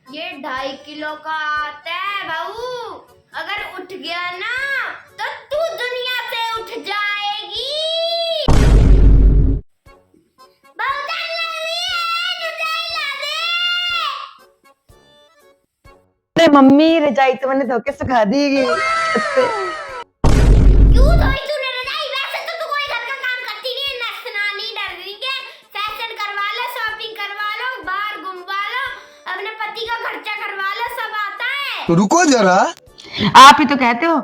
ये 2.5 किलो का आता है बहू। अगर उठ गया ना तो तू दुनिया से उठ जाएगी। बहू जल्दी रजाई ला दे। अरे मम्मी रजाई तो मैंने धो के सुखा दी क्यों धोई तूने रजाई? वैसे तो तू कोई घर का काम करती नहीं है, नसना नहीं डर रही है। फैशन करवा लो, शॉपिंग करवा लो, बाहर घुमवा लो, अपने पति का खर्चा करवा लो, सब आता है। तो रुको जरा। आप ही तो कहते हो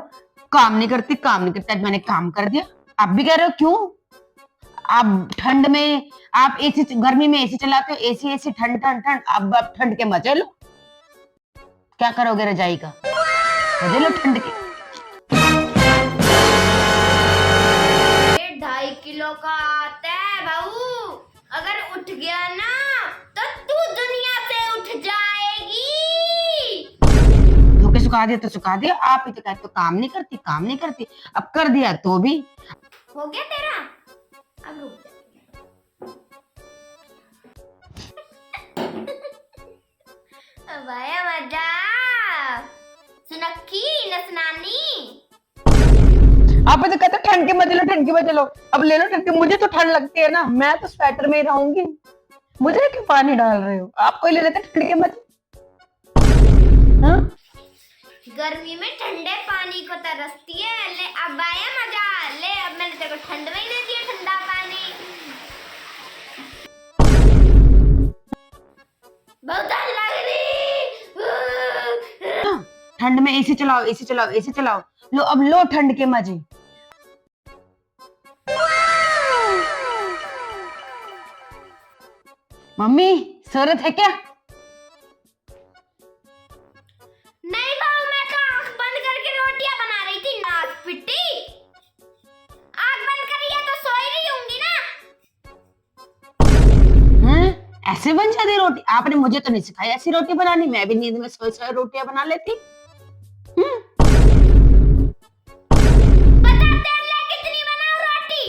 काम नहीं करती काम नहीं करती। आज मैंने काम कर दिया। आप भी कह रहे हो क्यों? आप ठंड में आप एसी, गर्मी में एसी चलाते हो, एसी एसी ठंड ठंड ठंड। अब आप ठंड के मजे लो। क्या करोगे रजाई का? मजे लो ठंड के। ये 2.5 किलो का आता है बहू। अगर उठ गया ना तो तू दुनिया से उठ जाएगी। धो के सुखा दिया तो सुखा दिया। आप ही तो कहते हो काम नहीं करती काम नहीं करती। अब कर दिया तो भी। हो गया तेरा? अब रुक जा। अब आया मजा। सुनक्खी नसनानी। आप ही तो कहते हो ठंड के मजे लो ठंड के मजे लो। अब ले लो ठंड के। मुझे तो ठंड लगती है ना, मैं तो स्वेटर में ही रहूंगी। मुझे क्यों पानी डाल रहे हो? आपको ही ले लेते ठंड के मजे। हाँ? गर्मी में ठंडे पानी को तरसती है। ले अब आया मजा। ले अब मैंने तेरे को ठंड में ही दे दिया ठंडा पानी। बहुत डर लग रही। ठंड में एसी चलाओ एसी चलाओ एसी चलाओ। लो अब लो ठंड के मजे। मम्मी जरूरत है क्या? नहीं बहू, मैं तो आंख बंद करके रोटियां बना रही थी। नाक पिट्टी। आंख बंद करी है तो सो ही रही होंगी ना। हैं? ऐसे बन जाती रोटी? आपने मुझे तो नहीं सिखाई ऐसी रोटी बनानी। मैं भी नींद में सोए सोए रोटियां बना लेती। बता तेरे लिए कितनी बनाऊं रोटी?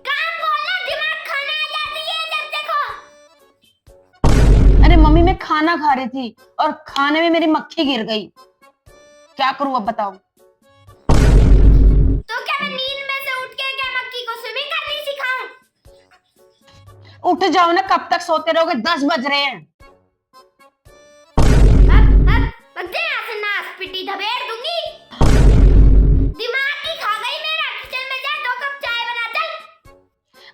काम बोलना, दिमाग खाना आ जाती है जब देखो। अरे मम्मी मैं खाना खा रही थी और खाने में मेरी मक्खी गिर गई। क्या करूं अब बताओ? तो क्या मैं नींद में से उठ के क्या मक्खी को स्विमिंग करनी सिखाऊं? उठ जाओ ना, कब तक सोते रहोगे? 10 बज रहे हैं। अब बग जा यहाँ से, नाक पिट्टी धबेड़ दूंगी। दिमाग ही खा गई मेरा। किचन में जा, 2 कप चाय बना चल।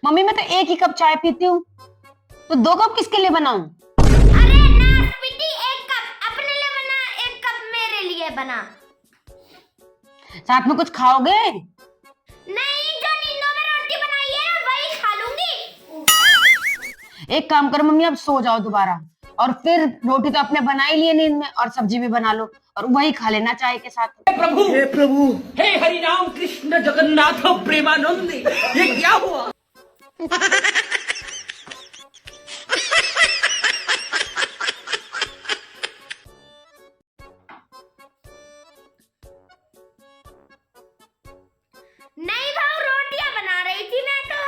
मम्मी मैं तो एक ही कप चाय पीती हूँ, तो 2 कप किसके लिए बनाऊं? अरे नाक पिट्टी, 1 कप अपने लिए बना, 1 कप मेरे लिए बना। साथ में कुछ खाओगे? नहीं, जो नींदों में रोटी बनाई है वही खा लूंगी। एक काम करो मम्मी, अब सो जाओ दोबारा। और फिर रोटी तो आपने बना ही ली है नींद में, और सब्जी भी बना लो और वही खा लेना चाय के साथ। हे प्रभु, हे हरि राम कृष्ण जगन्नाथ प्रेमानंद, ये क्या हुआ? नहीं भाव, रोटियां बना रही थी मैं तो।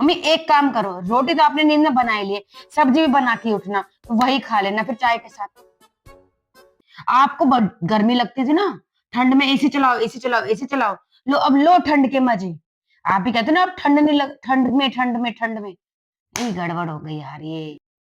मम्मी एक काम करो, रोटी तो आपने नींद में बना ही ली है, सब्जी भी बना के उठना, तो वही खा लेना फिर चाय के साथ। आपको गर्मी लगती थी ना, ठंड में एसी चलाओ एसी चलाओ एसी चलाओ। लो अब लो ठंड के मजे। आप ही कहते ना अब ठंड नहीं लग, ठंड में यही गड़बड़ हो गई यार ये।